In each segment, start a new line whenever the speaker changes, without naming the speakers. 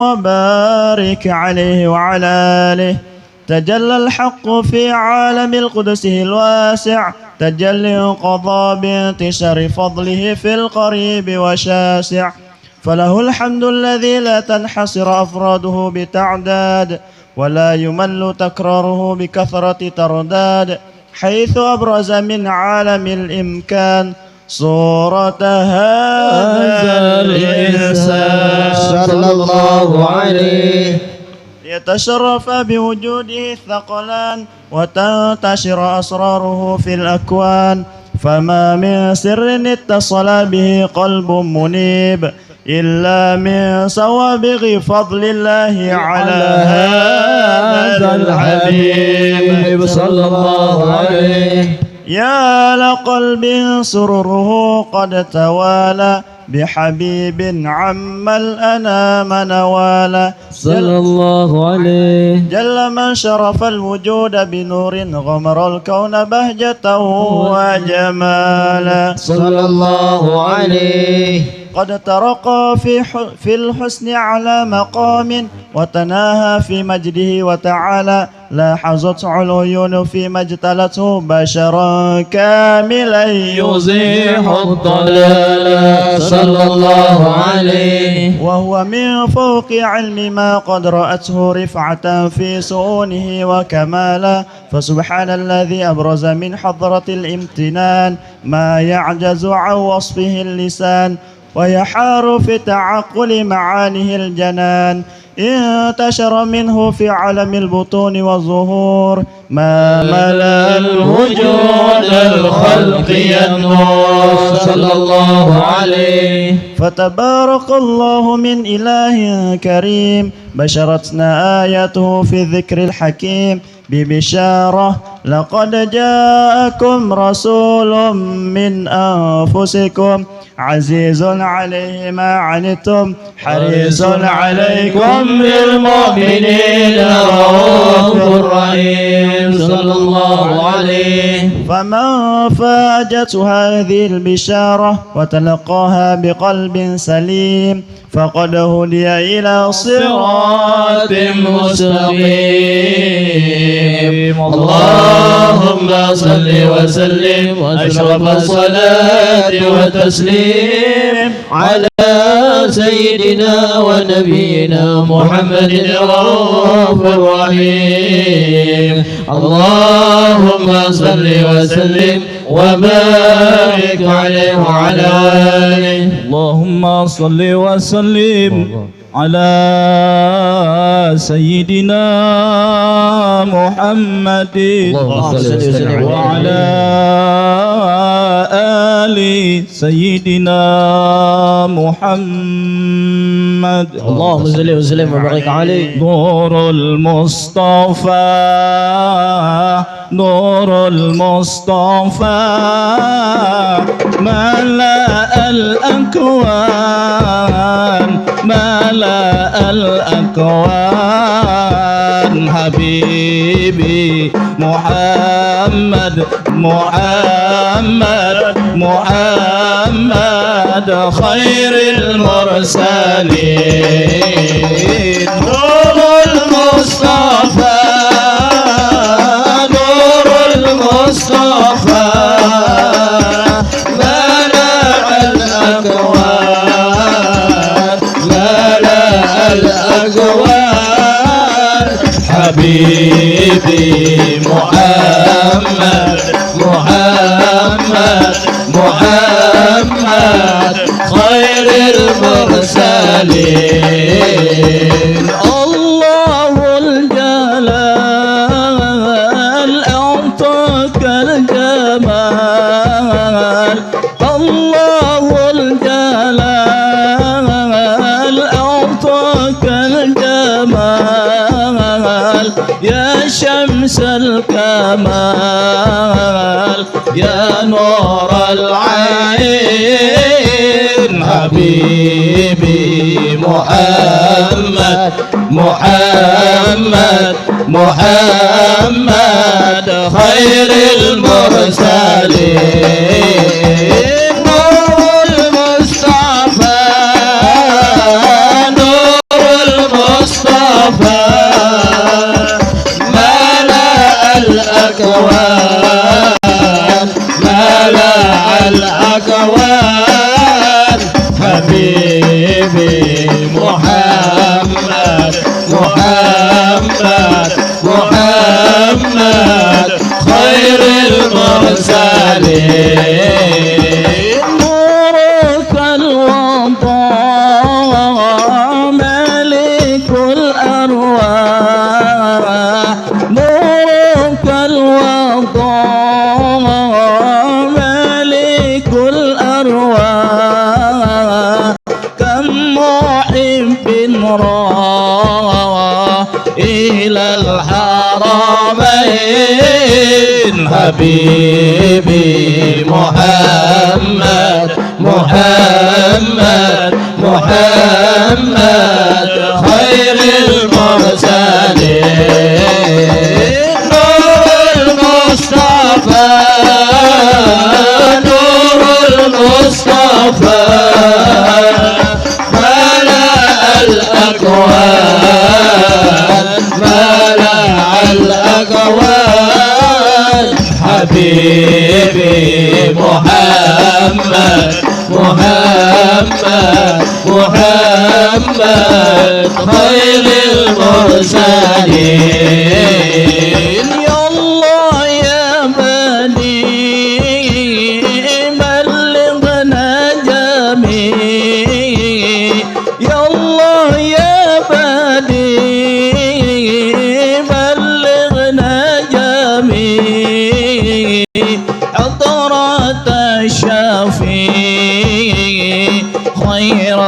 وبارك عليه وعلى آله. تجلى الحق في عالم القدسه الواسع، تجلي انقضى بانتشار فضله في القريب وشاسع. فله الحمد الذي لا تنحصر أفراده بتعداد، ولا يمل تكراره بكثرة ترداد، حيث أبرز من عالم الإمكان صورة هذا الإنسان
صلى الله عليه،
يتشرف بوجوده الثقلان وتنتشر أسراره في الأكوان. فما من سر اتصل به قلب منيب إلا من سوابغ فضل الله على هذا الحبيب صلى الله عليه. يا لقلب سرره قد توالى بحبيب عم الأنام نوالا
صلى الله عليه.
جل من شرف الوجود بنور غمر الكون بهجة وجمالا
صلى الله عليه.
قد ترقى في الحسن على مقام، وتناهى في مجده وتعالى. لاحظت العيون فيما اجتلته بشرا كاملا
يزيح الضلال صلى الله عليه.
وهو من فوق علم ما قد رأته رفعة في سؤونه وكمالا. فسبحان الذي أبرز من حضرة الامتنان ما يعجز عن وصفه اللسان، ويحار في تعقل معانيه الجنان. انتشر منه في عالم البطون والظهور ما ملأ الوجود الخلق النور صلى الله عليه. فتبارك الله من إله كريم، بشرتنا آياته في الذكر الحكيم ببشارة: لقد جاءكم رسول من أنفسكم عزيز عليه ما عنتم حريص عليكم بالمؤمنين رؤوف رحيم صلى الله عليه. فمن فاجته هذه البشارة وتلقاها بقلب سليم فقد هدي إلى صراط مستقيم. اللهم صل وسلم أشرف الصلاة والتسليم
على سيدنا ونبينا محمد الرؤوف الرحيم. اللهم صل وسلم وبارك عليه وعلى آله.
اللهم صل وسلم على سيدنا محمد وعلى آل سيدنا محمد.
اللهم صل وسلم وبارك عليه.
نور المصطفى نور المصطفى ملأ الأكوان ملأ الأكوان. حبيبي محمد محمد محمد خير المرسلين. نور المصطفى نور المصطفى ملأ الأكوان ملأ الأكوان. حبيبي محمد محمد محمد خير المرسلين. الله الجلال أعطاك الجمال. الله الجلال أعطاك الجمال. يا شمس الكمال يا نور العين. حبيبي محمد محمد محمد خير المرسلين. نور المصطفى نور إلى الحرمين حبيبي محمد محمد محمد خير المرسلين نور المصطفى نور المصطفى ملأ الأكوان ملأ الأكوان حبيبي محمد محمد محمد خير المرسلين يا الله يا بني بلغنا جميع يا الله يا بني بلغنا جميع حضرة الشفيع خير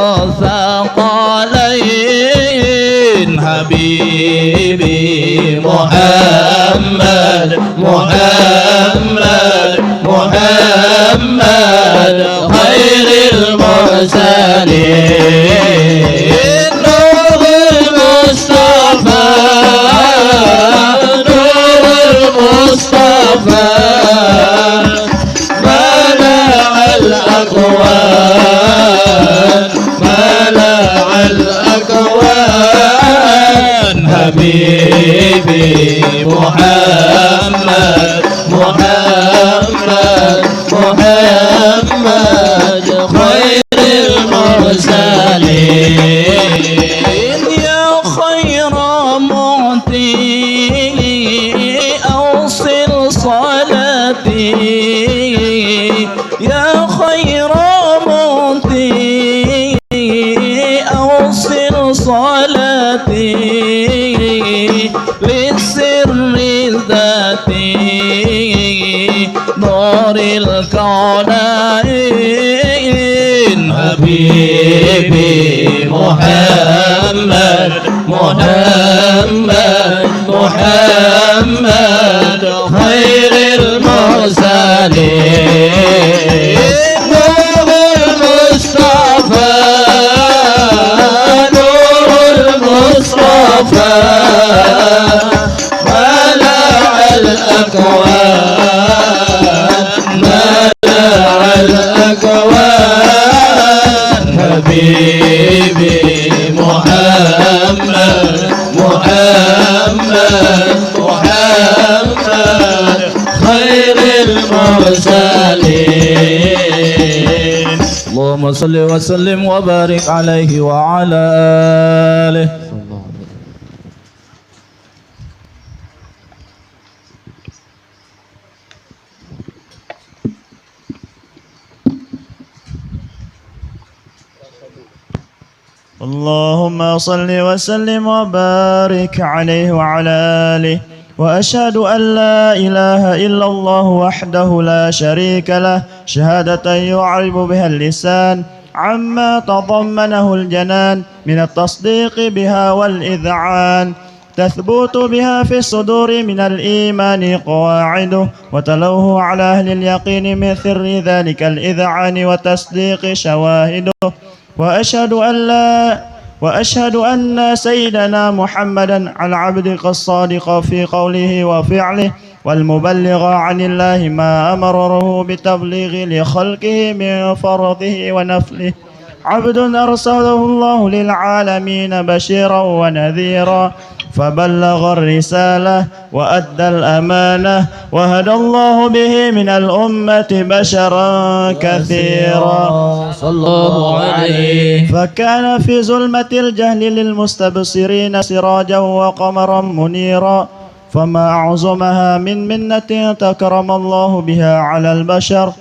الثقلين حبيبي محمد محمد محمد خير المرسلين نور المصطفى نور المصطفى ملأ الأكوان ملأ الأكوان حبيبي محمد محمد محمد خير المرسلين يا خير معطي أوصل صلاتي يا خير معطي أوصل صلاتي للسر الذاتي نور الكونين حبيبي محمد محمد محمد خير المرسلين نور المصطفى نور المصطفى ملأ الأكوان ملأ الأكوان حبيبي محمد محمد محمد خير المرسلين اللهم صل وسلم وبارك عليه وعلى آله.
اللهم صل وسلم وبارك عليه وعلى آله. وأشهد أن لا إله إلا الله وحده لا شريك له شهادة يعرب بها اللسان عما تضمنه الجنان من التصديق بها والإذعان تثبت بها في الصدور من الإيمان قواعده وتلوه على أهل اليقين من سر ذلك الإذعان وتصديق شواهده. وأشهد أن سيدنا محمدا العبد الصادق في قوله وفعله والمبلغ عن الله ما أمره بتبليغ لخلقه من فرضه ونفله عبد أرسله الله للعالمين بشيرا ونذيرا فبلغ الرسالة وأدى الأمانة وهدى الله به من الأمة بشرا كثيرا
صلى الله عليه.
فكان في ظلمة الجهل للمستبصرين سراجا وقمرا منيرا فما أعظمها من منة تكرم الله بها على البشر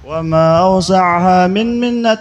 وما أوسعها من منة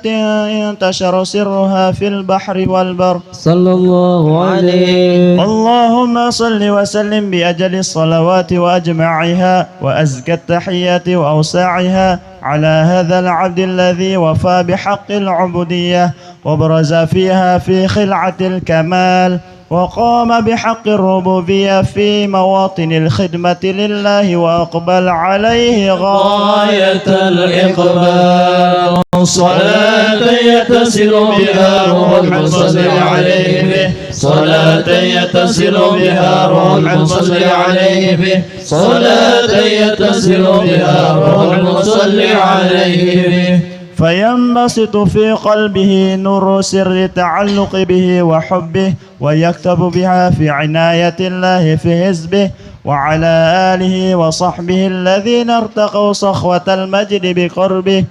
انتشر سرها في البحر والبر
صلى الله عليه.
اللهم صل وسلم بأجل الصلوات وأجمعها وأزكى التحيات وأوساعها على هذا العبد الذي وفى بحق العبودية وبرز فيها في خلعة الكمال وقام بحق الربوبية في مواطن الخدمة لله وأقبل عليه غاية الإقبال.
صلاة يتصل بها روح المصل عليه به، صلاة يتصل بها روح المصل عليه به، صلاة يتصل بها روح المصل عليه به.
فينبسط في قلبه نور سر التعلق به وحبه ويكتب بها في عناية الله في حزبه وعلى آله وصحبه الذين ارتقوا صخوة المجد بقربه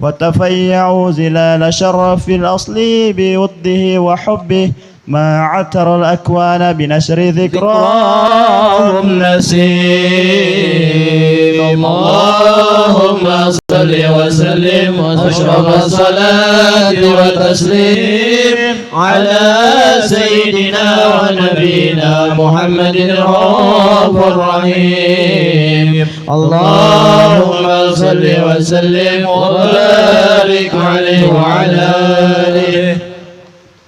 وتفيعوا زلال شرف الأصل بوده وحبه ما عتر الأكوان بنشر ذكراهم
نسيم. اللهم صل وسلم واشرف الصلاة وتسليم على سيدنا ونبينا محمد الرؤوف الرحيم. اللهم صل وسلم وبارك عليه وعلى آله.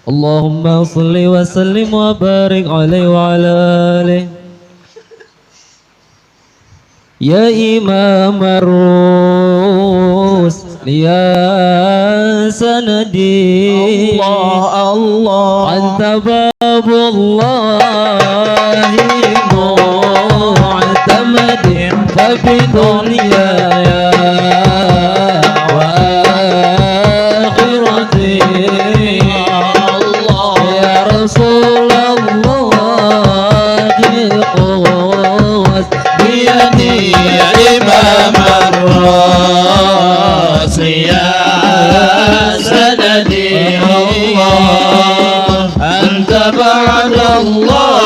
اللهم صل وسلم وبارك عليه وعلى آله. يا إمام الرسل يا سندي
الله الله
أنت باب الله معتمد فبدنياي وآخرتي يا رسول الله القوس
بيدي يا إمام الراس يا سندي الله أنت بعد الله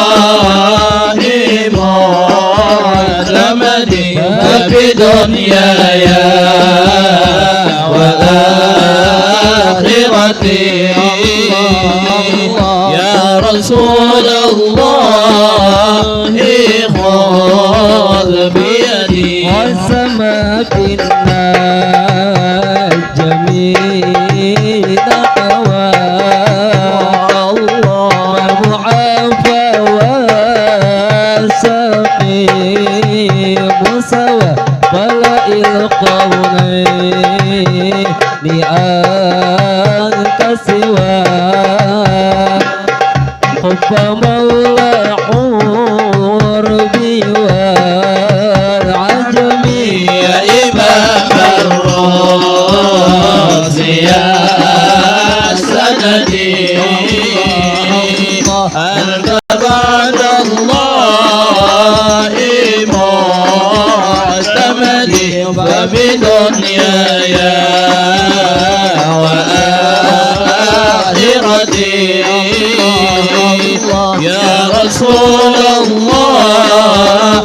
معتمدي فبدنياي وآخرتي يا رسول الله خذ بيدي
والسماء الجميل والمعافى والسقيم سوى طلع القرنين لأنت سوى حب مولى عربي والعجم
يا إمام الراس يا سندي أنت بعد الله معتمدي فبدنياي وآخرتي يا رسول الله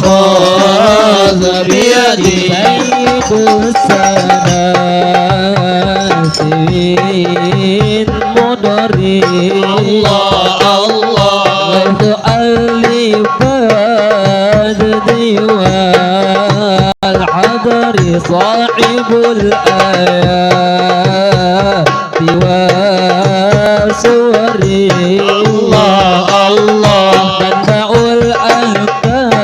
خذ بيدي
سيد السناسين مدري
الله الله
وتؤلف الدي والحضر صاحب الآيات والسور
الله الله
منبع الأحكام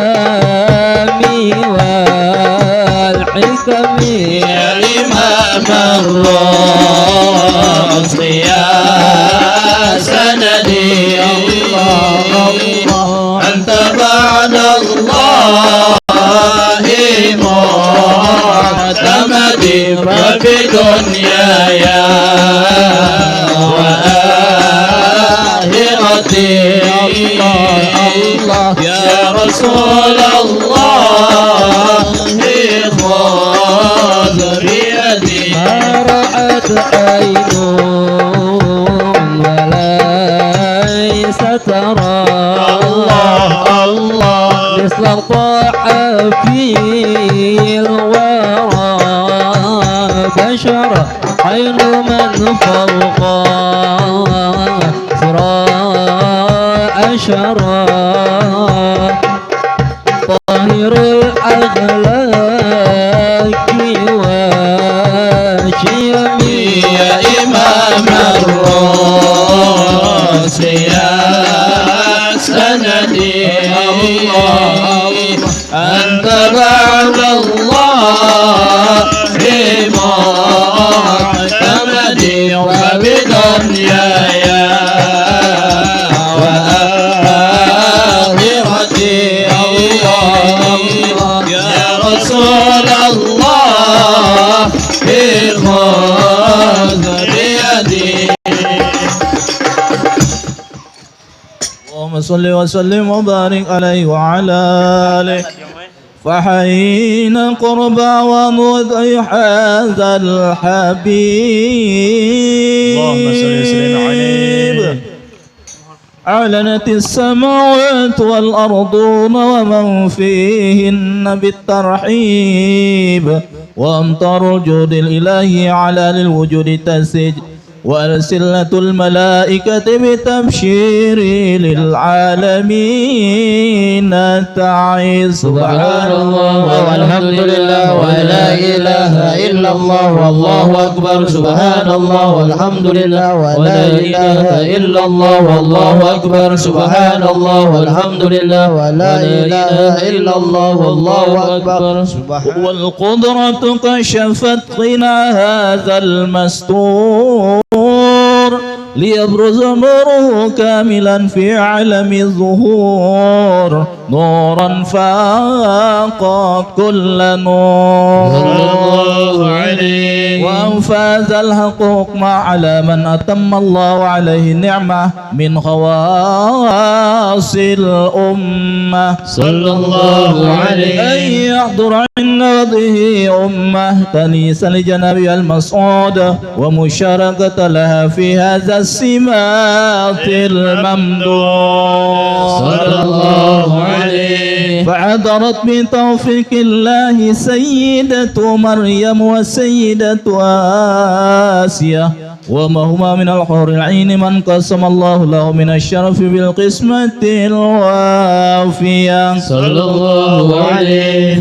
والحكم
يا إمام الراس يا سندي أنت بعد الله معتمدي فبدنياي وآخرتي يا رسول الله خذ بيدي
ما رأت عين وليس ترى
الله
مثل طاح في الورى عين من فوق ثراء شرى طاهر الأخلاق والشيم
يا إمام الروس يا سندي أنت بعد الله معتمدي وبدنياي وآخرتي يا رسول الله خذ بيدي.
اللهم صل وسلم وبارك عليه وعلى آله فحين قربا ومذ هذا الحبيب
اللهم صل وسلم عليه.
أعلنت السماوات والأرضون ومن فيهن بالترحيب وأمطار الجود الإلهي على للوجود تسج وألسنة الملائكة بتبشير للعالمين تعز.
سبحان الله والحمد لله ولا إله إلا الله والله أكبر. سبحان الله والحمد لله ولا إله إلا الله والله أكبر. سبحان الله والحمد لله ولا إله إلا الله والله أكبر.
والقدرة كشفت غنى هذا المستور ليبرز نوره كاملا في عالم الظهور نورا فاق كل نور وأنفاذ الحقوق ما على من أتم الله عليه النعمة من خواص الأمة
صلى الله عليه.
أن يحضر عند وضعه أمة تنيسا لجنابها المصعود ومشاركة لها في هذا السمات الممدود
صلى الله عليه.
فعذرت بتوفيق الله سيدة مريم وسيدة آسيا وما هما من الحور العين من قسم الله له من الشرف بالقسمة الوافية
صلى الله عليه.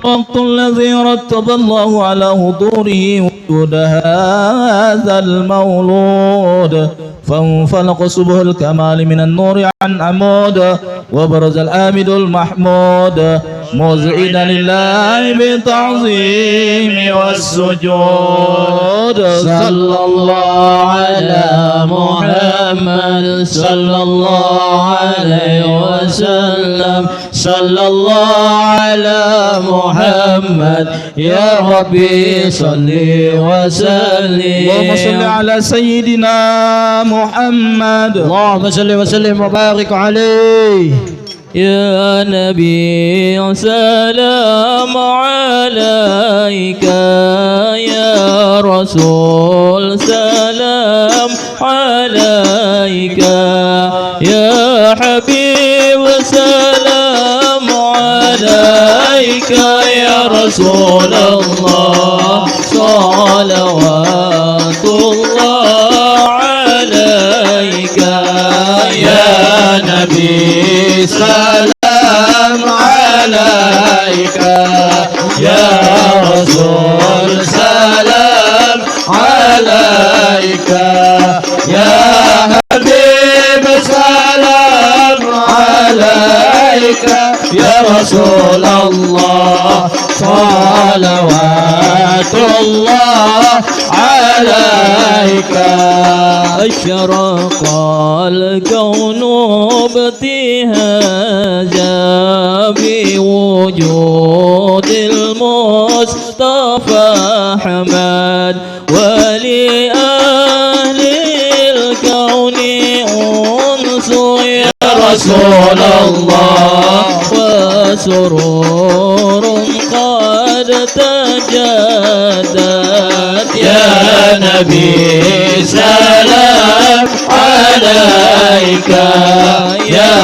الوقت الذي رتب الله على حضوره وجود هذا المولود فانفلق سبه الكمال من النور عن عمود وبرز الآمد المحمود مزعدا لله بالتعظيم والسجود.
صلى الله على محمد صلى الله عليه وسلم. صلى الله على محمد يا ربي صل وسلم.
اللهم صل على سيدنا محمد.
اللهم صل وسلم وبارك عليه. يا نبي سلام عليك يا رسول سلام عليك يا حبيب سلام عليك يا رسول الله صلوات الله عليك
يا نبي سلام عليك يا رسول سلام عليك يا حبيب سلام عليك يا رسول الله صلوات الله عليك.
أشرق الكون ابتهاجا بوجود المصطفى حمد ولأهل الكون أنس يا
رسول الله
وسرور قد تجدد
يا نبي سلام عليك يا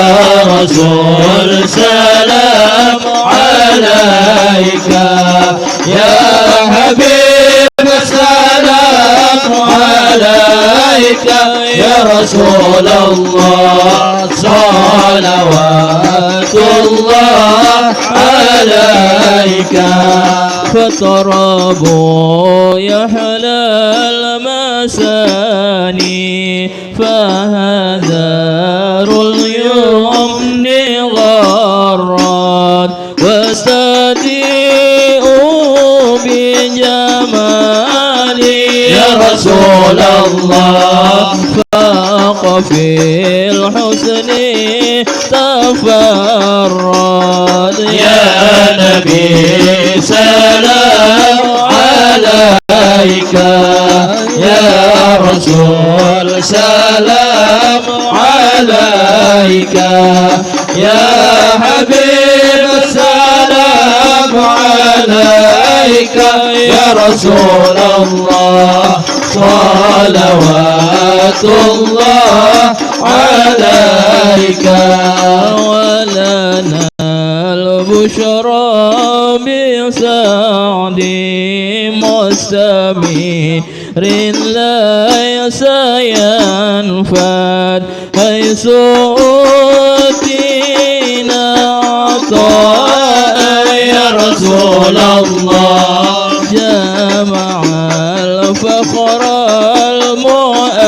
رسول سلام عليك يا حبيب سلام عليك يا رسول الله صلوات الله عليك
فتربوا يحلى المساني فهذار اليمن غرات واستديئوا بجمالي
يا رسول الله
فاق في الحسن تفرد
يا نبي سلام عليك يا رسول سلام عليك يا حبيب سلام عليك يا رسول الله صلوات الله عليك
ولنا البشرى بسعد مستمر لا ينفد حيث أوتينا عطاء
يا رسول الله
جمع الفخر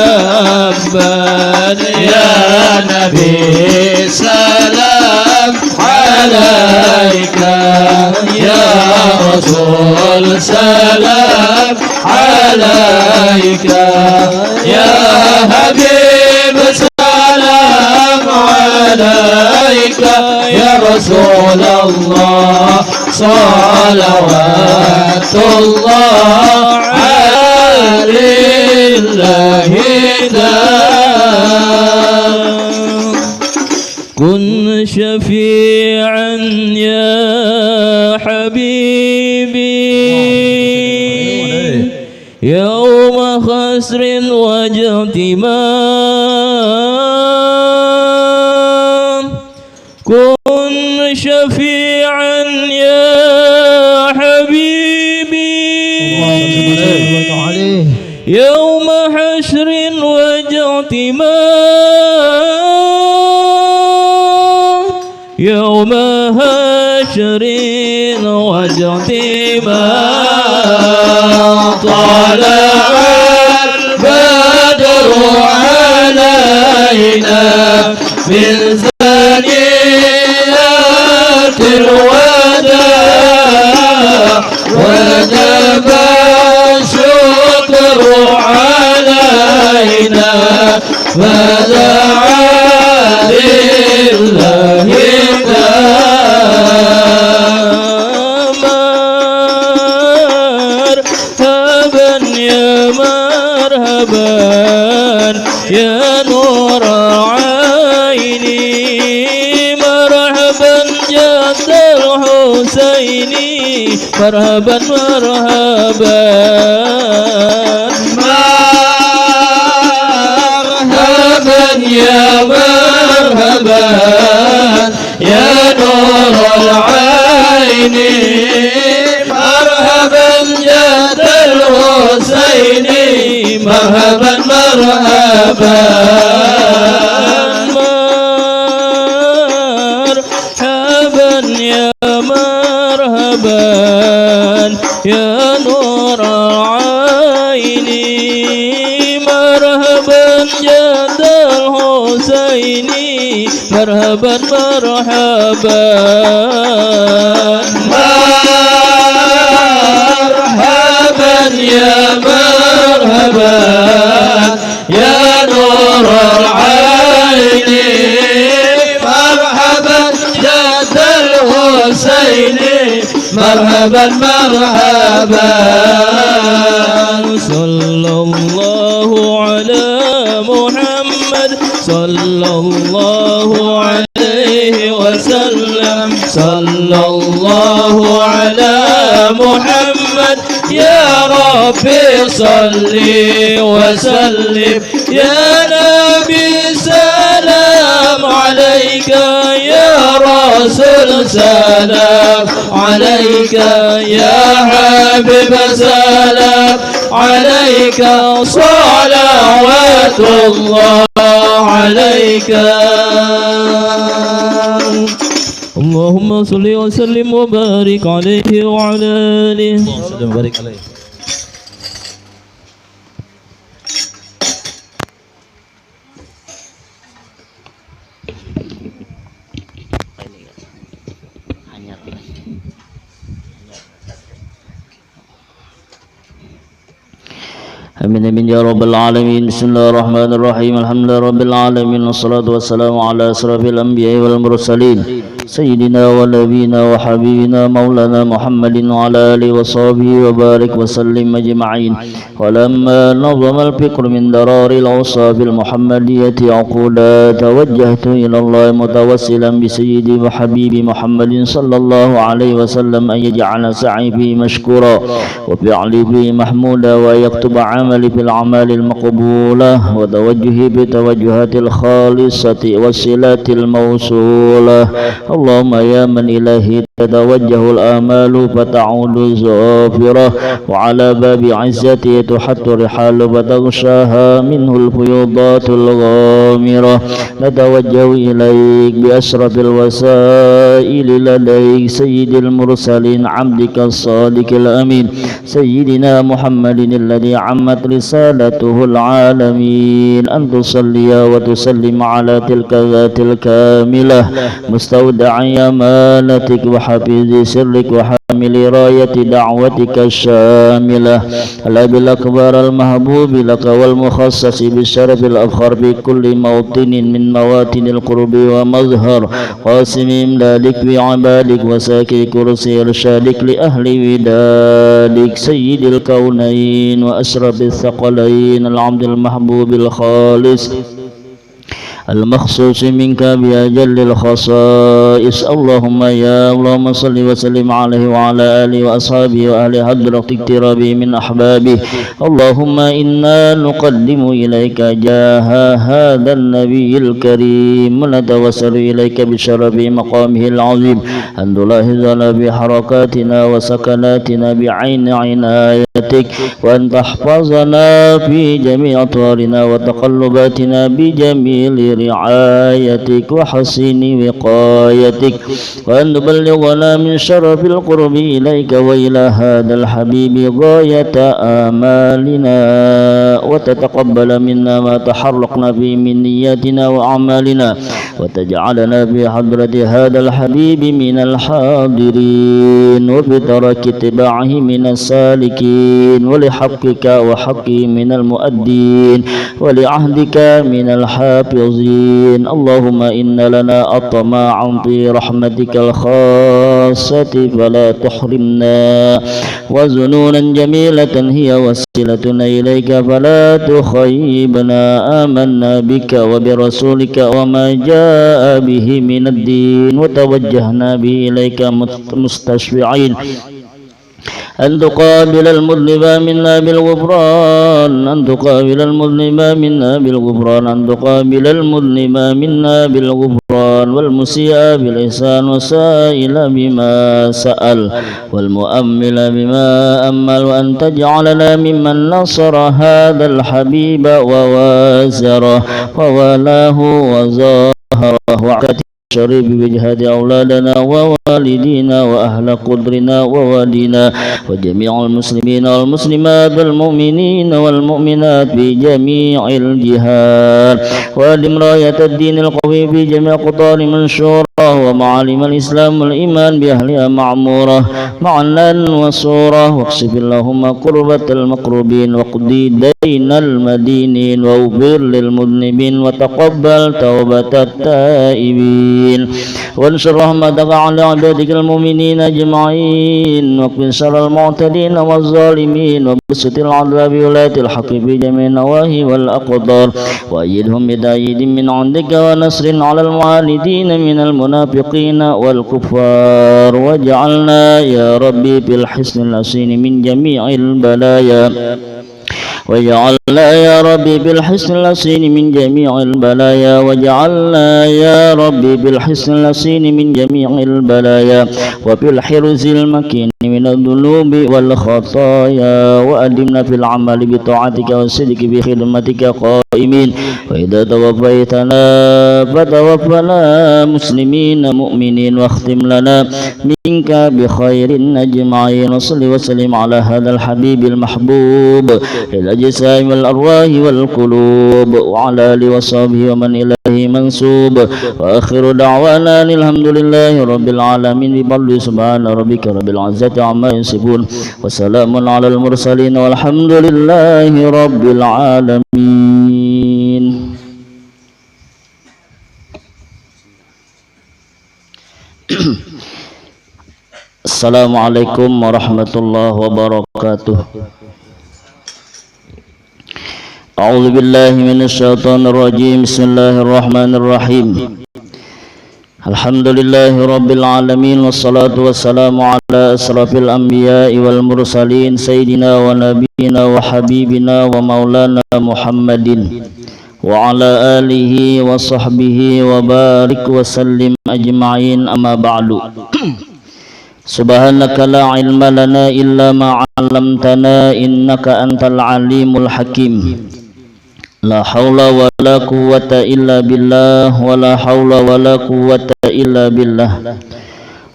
المؤبد
يا نبي سلام عليك يا رسول سلام عليك يا حبيب سلام عليك يا رسول الله صلوات الله عليه
كن شفيعا يا حبيبي يوم خسر واجتماع كن شفيعا يا حبيبي يوم حشر واجتماع يوم حشر واجتماع
طلع البدر علينا من ثنيات الوداع وجب الشكر علينا فدعا لله
مرحبا يا مرحبا يا نور عيني مرحبا جد الحسيني مرحبا مرحبا
مرحبا يا مرحبا يا نور العين مرحبا جد الحسين مرحبا مرحبا
مرحبا يا مرحبا يا نور العين مرحبا جد الحسين مرحبا مرحبا
مرحبا يا مرحبا يا نور العين مرحبا جد الحسين مرحبا مرحبا
صلى الله على محمد صلى الله عليه وسلم صلى الله على محمد يا ربي صل وسلم يا نبي سلام عليك يا رسول سلام عليك يا حبيب سلام
عليك صلوات الله عليك.
اللهم صل وسلم وبارك عليه وعلى آله. اللهم بارك عليه.
Amin amin ya rabbal alamin. Bismillahirrahmanirrahim. Alhamdulillah rabbil alamin. Wassalatu wassalamu ala asrafil anbiya'i wal mursalin sayyidina wa nabiyina wa habibina maulana Muhammadin wa ala alihi wa sahbihi wa barik wa sallim ajma'in. Walamma nazama al-fikr min dararil awsabil muhammadiyati aqula tawajjahtu ila Allah mutawassilan bi sayyidi wa habibi Muhammadin sallallahu alaihi wasallam an yaj'ala sa'i bi mashkura wa fi'li bi mahmuda wa yaktuba amali fil a'malil maqbulah wa tawajjuhi bi tawajjuhatil khalisati wasilatil mawsulah. Allahumma ya man ilahi tatawajjahul amalu fata'udu zafirah wa ala babi izzati tuhattu rihalu fataghshaha minhul fuyudatul ghamirah. Natawajjahu ilaik bi asrafil wasaili ladaik sayyidil mursalin abdika as-sadiqil amin sayyidina Muhammadin alladhi ammat risalatuhul alamin. An tusalliya wa tusallim ala tilka dhatil kamilah mustawda'i amanatik wa hafizi sirrik wa hamili rayati da'watika syamilah ala bil akbar al mahbubi laka wal mukhassasi bi syarafil afkhar bi kulli mawtinin min mawatinil qurbi wa mazhar qasimim dalik bi abadik wa saki kursi irsyadik li ahli widadik sayyidil kaunain wa asrafis thaqalain al abdil mahbubil khalis المخصوص منك بأجل الخصائص. اللهم صل وسلم عليه وعلى آله وأصحابه وأهل حضرة اقترابه من أحبابه. اللهم إنا نقدم إليك جاه هذا النبي الكريم ونتوسل إليك بشرف مقامه العظيم أن تلاحظ بحركاتنا وسكناتنا بعين عنايتك وأن تحفظنا في جميع أطوارنا وتقلباتنا بجميل رعايتك وحسن وقايتك وأن تبلغنا من شرف القرب إليك وإلى هذا الحبيب غاية آمالنا وتتقبل منا ما تحرقنا به من نياتنا وأعمالنا وتجعلنا في حضرة هذا الحبيب من الحاضرين وبترك اتباعه من السالكين ولحقك وحقه من المؤدين ولعهدك من الحافظين. اللهم إن لنا الطمع في رحمتك الخاصة فلا تحرمنا وزنونا جميلة هي وسيلتنا إليك فلا تخيبنا. آمنا بك وبرسولك وما جاء به من الدين وتوجهنا به إليك مستشفعين أن تقابل المذنب منا بالغفران أن تقابل المذنب منا بالغفران أن تقابل المذنب منا بالغفران والمسيء بالإحسان والسائل بما سأل والمؤمل بما أمل وأن تجعلنا ممن نصر هذا الحبيب ووازره وولاه وظاهره وعكته الشريف بجهاد أولادنا ووالدينا وأهل قدرنا ووالينا وجميع المسلمين والمسلمات والمؤمنين والمؤمنات في جميع الجهات وأدم راية الدين القوي في جميع قطار منشورة ومعالم الإسلام والإيمان بأهلها معمورة معنا وصورة واكشف اللهم كربة المكروبين واقضي دين المدينين واغفر للمذنبين وتقبل توبة التائبين وانشر رحمتك على عبادك المؤمنين أجمعين واكفِ شر المعتدين والظالمين وبسط العذاب ولاة الحق في جميع النواهي والأقدار وأيدهم بتأييد من عندك ونصر على المعاندين من المنافقين والكفار واجعلنا يا ربي بالحسن الحسين من جميع البلايا واجعلنا يا ربي بالحسن الحسين من جميع البلايا واجعلنا يا ربي بالحسن الحسين من جميع البلايا وبالحرز المكين من الذنوب والخطايا وأدمنا في العمل بطاعتك والصدق بخدمتك قائمين وإذا توفيتنا فتوفنا مسلمين مؤمنين واختم لنا منك بخير أجمعين وصل وسلم على هذا الحبيب المحبوب للأجسام والأرواح والقلوب وعلى آله وصحبه ومن إليه منسوب وآخر دعوانا الحمد لله رب العالمين بفضل سبحان ربك رب العزة عما يصفون وسلام على المرسلين والحمد لله رب العالمين. Assalamualaikum warahmatullahi wabarakatuh. A'udzu billahi minasyaitonir rajim. Bismillahirrahmanirrahim. Alhamdulillahi rabbil alamin wassalatu wassalamu ala asrafil anbiya'i wal mursalin sayyidina wa nabiyyina wa habibina wa maulana Muhammadin wa ala alihi wa sahbihi wa barik wa sallim ajma'in, amma ba'du. Subhanaka la ilma lana illa ma 'allamtana innaka antal alimul hakim. La haula wa la quwwata illa billah wa la haula wa la quwwata illa billah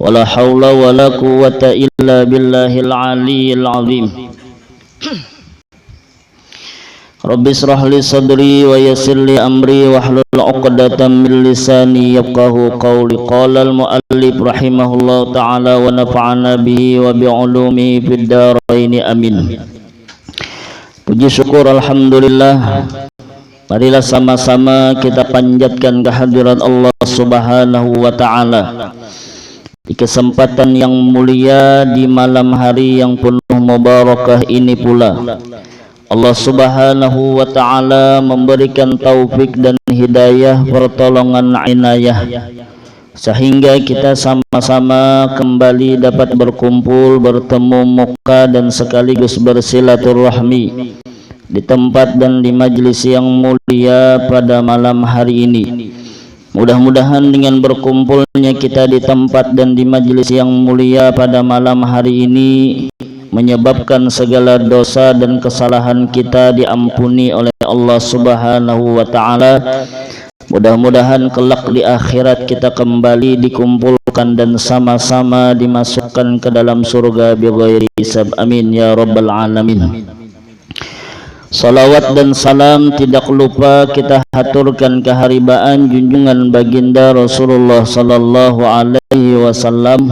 wa la haula wa la quwwata illa billahil aliyyil azim. Rabbi israh li sadri wa yassir li amri wahlul 'uqdatam min lisani yafqahu qawli. Qala al-muallif rahimahullahu ta'ala wa nafa'ana bihi wa bi 'ulumihi fid dharain amin. Puji syukur alhamdulillah, marilah sama-sama kita panjatkan kehadirat Allah Subhanahu wa ta'ala di kesempatan yang mulia di malam hari yang penuh mubarakah ini pula. Allah Subhanahu wa ta'ala memberikan taufik dan hidayah, pertolongan, inayah, sehingga kita sama-sama kembali dapat berkumpul, bertemu muka dan sekaligus bersilaturahmi di tempat dan di majelis yang mulia pada malam hari ini. Mudah-mudahan dengan berkumpulnya kita di tempat dan di majelis yang mulia pada malam hari ini menyebabkan segala dosa dan kesalahan kita diampuni oleh Allah Subhanahu wa ta'ala. Mudah-mudahan kelak di akhirat kita kembali dikumpulkan dan sama-sama dimasukkan ke dalam surga bighairi hisab. Amin ya rabbal alamin. Salawat dan salam tidak lupa kita haturkan keharibaan junjungan baginda Rasulullah sallallahu alaihi wasallam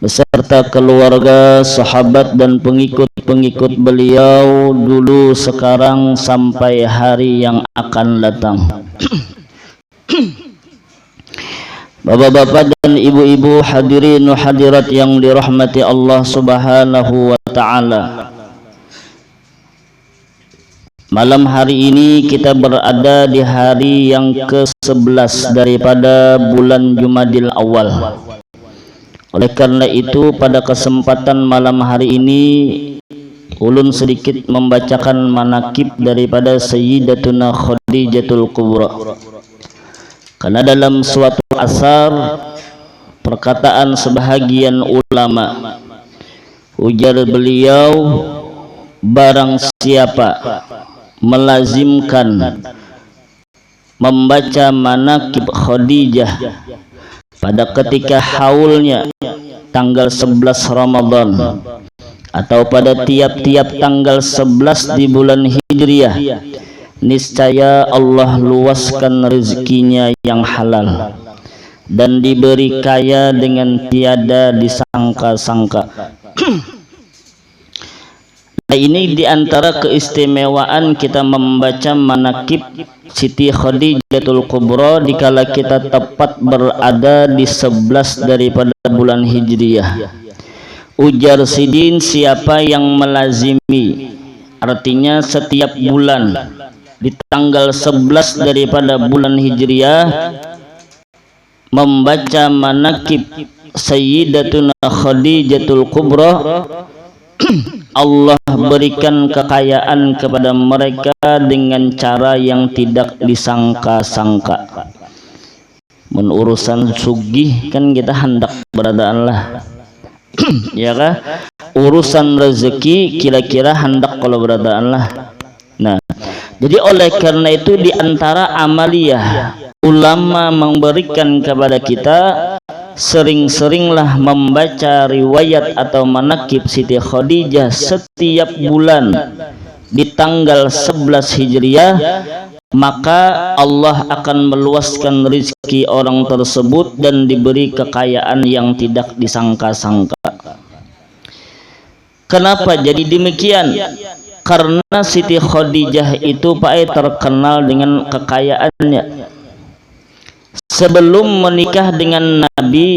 beserta keluarga, sahabat dan pengikut-pengikut beliau dulu, sekarang sampai hari yang akan datang. Bapak-bapak dan ibu-ibu, hadirin wa hadirat yang dirahmati Allah Subhanahu wa ta'ala, malam hari ini kita berada di hari yang ke-11 daripada bulan Jumadil Awal. Oleh karena itu pada kesempatan malam hari ini ulun sedikit membacakan manakib daripada Sayyidatuna Khadijatul Kubra. Karena dalam suatu asar perkataan sebahagian ulama, ujar beliau, barang siapa melazimkan membaca manakib Khadijah pada ketika haulnya tanggal 11 Ramadan atau pada tiap-tiap tanggal 11 di bulan Hijriah, niscaya Allah luaskan rezekinya yang halal dan diberi kaya dengan tiada disangka-sangka. Nah, ini diantara keistimewaan kita membaca manakib Siti Khadijatul Kubra dikala kita tepat berada di 11 daripada bulan Hijriah. Ujar Sidin, siapa yang melazimi, artinya setiap bulan di tanggal 11 daripada bulan Hijriah membaca manakib Sayyidatuna Khadijatul Kubra, Allah berikan kekayaan kepada mereka dengan cara yang tidak disangka-sangka. Urusan sugih kan kita hendak beradaan lah ya kah? Urusan rezeki kira-kira hendak kalau beradaan lah. Nah, jadi oleh karena itu diantara amaliyah ulama memberikan kepada kita, sering-seringlah membaca riwayat atau manaqib Siti Khadijah setiap bulan di tanggal 11 Hijriah, maka Allah akan meluaskan rezeki orang tersebut dan diberi kekayaan yang tidak disangka-sangka. Kenapa jadi demikian? Karena Siti Khadijah itu Pak terkenal dengan kekayaannya. Sebelum menikah dengan Nabi,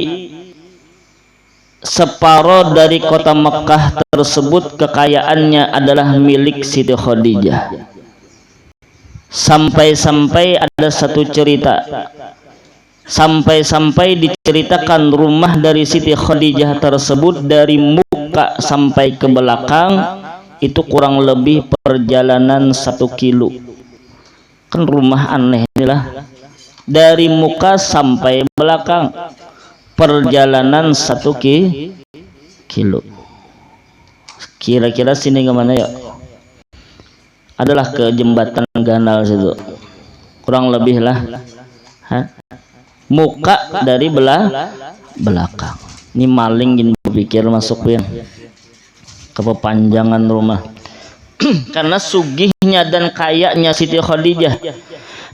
separuh dari kota Mekah tersebut kekayaannya adalah milik Siti Khadijah. Sampai-sampai ada satu cerita, sampai-sampai diceritakan rumah dari Siti Khadijah tersebut dari muka sampai ke belakang itu kurang lebih perjalanan 1 kilo. Kan rumah aneh inilah, dari muka sampai belakang perjalanan 1 kilo. Kira-kira sini kemana ya? Adalah ke jembatan Ganal situ, kurang lebih lah. Muka dari belakang. Ini maling gini berpikir masuk yang kepanjangan rumah. Karena sugihnya dan kayanya Siti Khadijah.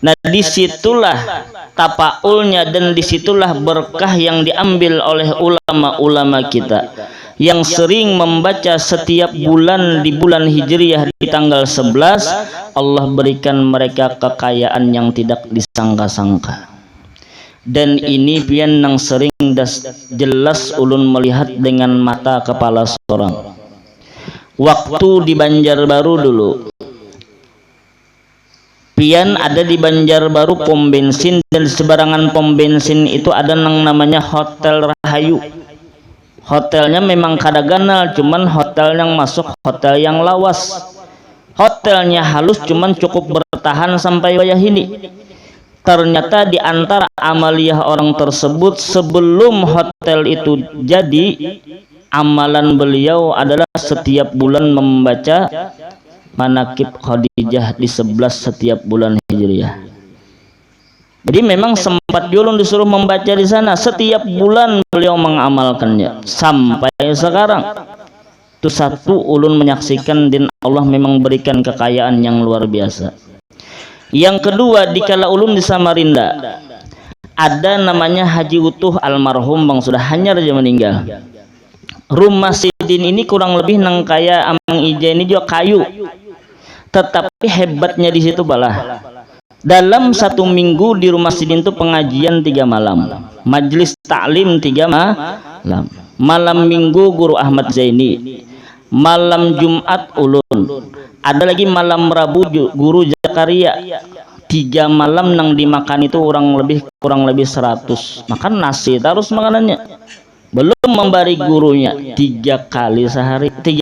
Nah, disitulah tapaulnya dan disitulah berkah yang diambil oleh ulama-ulama kita yang sering membaca setiap bulan di bulan Hijriah di tanggal 11. Allah berikan mereka kekayaan yang tidak disangka-sangka. Dan ini pian yang sering jelas ulun melihat dengan mata kepala seorang. Waktu di Banjarbaru dulu, pian ada di Banjarbaru pom bensin, dan di sebarangan pom bensin itu ada yang namanya Hotel Rahayu. Hotelnya memang kada ganal, cuman hotel yang masuk hotel yang lawas. Hotelnya halus, cuman cukup bertahan sampai bayah ini. Ternyata di antara amaliyah orang tersebut sebelum hotel itu jadi, amalan beliau adalah setiap bulan membaca manaqib Khadijah di 11 setiap bulan Hijriah. Jadi memang sempat ulun disuruh membaca di sana, setiap bulan beliau mengamalkannya sampai sekarang. Itu satu, ulun menyaksikan din Allah memang berikan kekayaan yang luar biasa. Yang kedua, dikala ulun di Samarinda ada namanya Haji Utuh almarhum bang sudah hanyar aja meninggal. Rumah Sidin ini kurang lebih nang kaya Amang Ija ini juga kayu, tetapi hebatnya di situ balah. Dalam 1 minggu di rumah Sidin itu pengajian 3 malam, majelis taklim 3 malam. Malam Minggu Guru Ahmad Zaini, malam Jumat ulun, ada lagi malam Rabu Guru Zakaria. 3 malam nang dimakan itu kurang lebih 100. Makan nasi terus makanannya, belum memberi gurunya 3 kali sehari. 3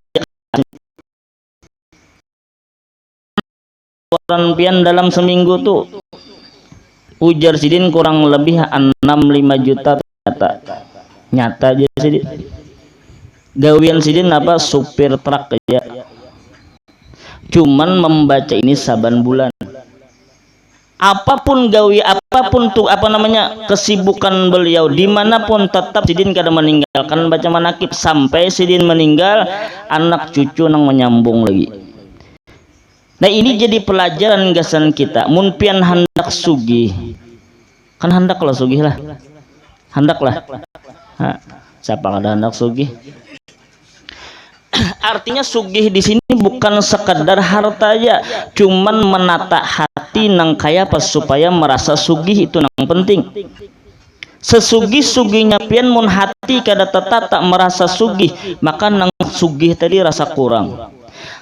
orang pian dalam seminggu tuh ujar Sidin kurang lebih 6-5 juta nyata aja Sidin. Gawian Sidin apa? Supir truk aja. Cuman membaca ini saban bulan. Apapun gawi, apapun tuh apa namanya kesibukan beliau dimanapun, tetap Sidin kada meninggalkan baca manaqib sampai Sidin meninggal, anak cucu nang menyambung lagi. Nah, ini jadi pelajaran gasan kita. Mun pian hendak sugih, kan hendaklah sugih lah, hendaklah. Siapa ada hendak sugih? Artinya sugih di sini bukan sekedar harta aja, cuman menata hati nang kaya pas supaya merasa sugih itu nang penting. Sesugih-sugihnya pian mun hati kada tertata merasa sugih, maka nang sugih tadi rasa kurang.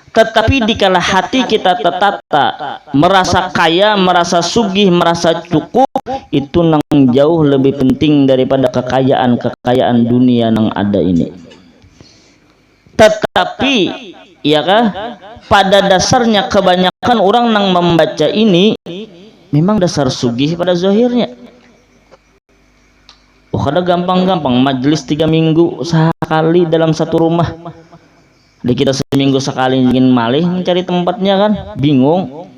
Tetapi dikala hati kita tertata merasa kaya, merasa sugih, merasa cukup, itu nang jauh lebih penting daripada kekayaan dunia nang ada ini. Tetapi ya kah, pada dasarnya kebanyakan orang yang membaca ini memang dasar sugih pada zahirnya. Oh, kada gampang-gampang majelis 3 minggu sekali dalam satu rumah. Di kita seminggu sekali ingin malih mencari tempatnya kan, bingung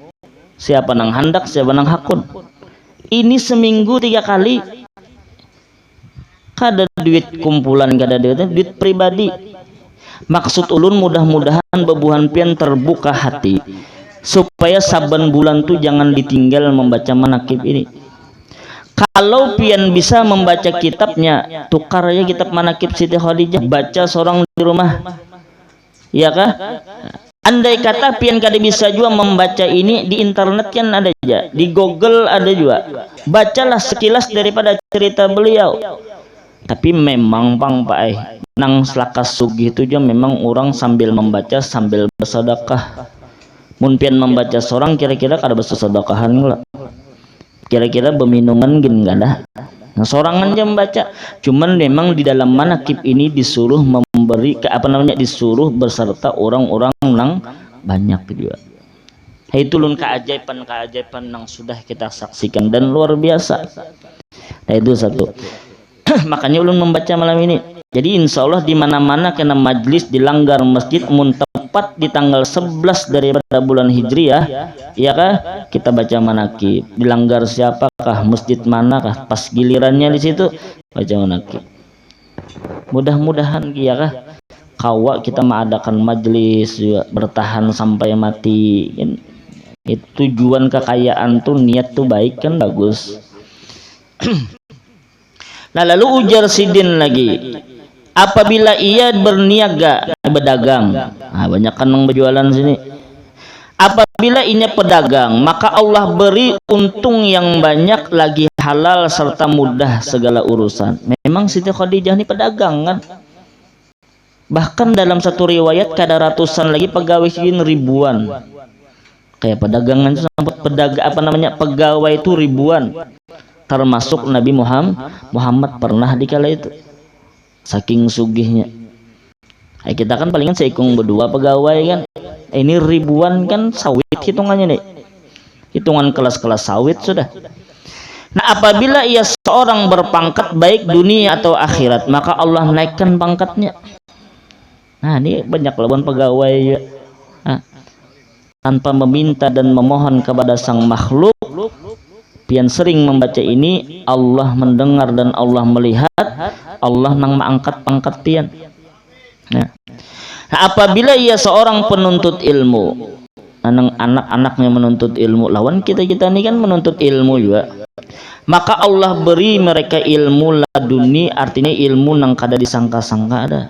siapa nang handak siapa nang hakun. Ini seminggu 3 kali, kada duit kumpulan, kada duit pribadi. Maksud ulun mudah-mudahan bebuhan pian terbuka hati supaya saben bulan tuh jangan ditinggal membaca manakib ini. Kalau pian bisa membaca kitabnya, tukar aja kitab manakib Siti Khadijah, baca seorang di rumah, ya kah? Andai kata pian kada bisa juga membaca ini, di internet kan ada aja, di Google ada juga. Bacalah sekilas daripada cerita beliau. Tapi memang pang Pak nang selakas sugih itu aja memang orang sambil membaca sambil bersedekah. Mun pian membaca seorang kira-kira kada bersedekahan lah. Kira-kira beminuman gin enggak ada. Nah, sorangan aja membaca. Cuman memang di dalam manakib ini disuruh memberi disuruh berserta orang-orang nang banyak juga. Itu lun keajaiban yang sudah kita saksikan dan luar biasa. Nah, itu satu. Makanya ulun membaca malam ini. Jadi insya Allah di mana-mana kena majlis di langgar masjid mun tepat di tanggal 11 daripada bulan Hijriah, ya kah? Kita baca manakib. Di langgar siapakah, masjid manakah, pas gilirannya di situ baca manakib. Mudah-mudahan ya kah? Kawa kita mengadakan majlis juga bertahan sampai mati. Itu tujuan kekayaan tuh, niat tuh baik kan, bagus. Nah, lalu ujar Sidin lagi, apabila ia berniaga berdagang, nah, banyak kan yang berjualan sini. Apabila ia pedagang, maka Allah beri untung yang banyak lagi, halal serta mudah segala urusan. Memang Siti Khadijah ini pedagang kan. Bahkan dalam satu riwayat kada ratusan lagi pegawai ribuan. Kayak pedagangan itu sampai pegawai itu ribuan. Termasuk Nabi Muhammad pernah di kala itu, saking sugihnya. Kita kan palingan seikung berdua pegawai kan, ini ribuan kan, sawit hitungannya nih, hitungan kelas-kelas sawit sudah. Nah, apabila ia seorang berpangkat baik dunia atau akhirat, maka Allah naikkan pangkatnya. Nah, ini banyak lawan pegawai ya. Nah, tanpa meminta dan memohon kepada sang makhluk, pian sering membaca ini, Allah mendengar dan Allah melihat, Allah nang mengangkat pangkat pian. Nah, apabila ia seorang penuntut ilmu, anak-anaknya menuntut ilmu, lawan kita ini kan menuntut ilmu juga, maka Allah beri mereka ilmu laduni, artinya ilmu nang kada disangka-sangka ada.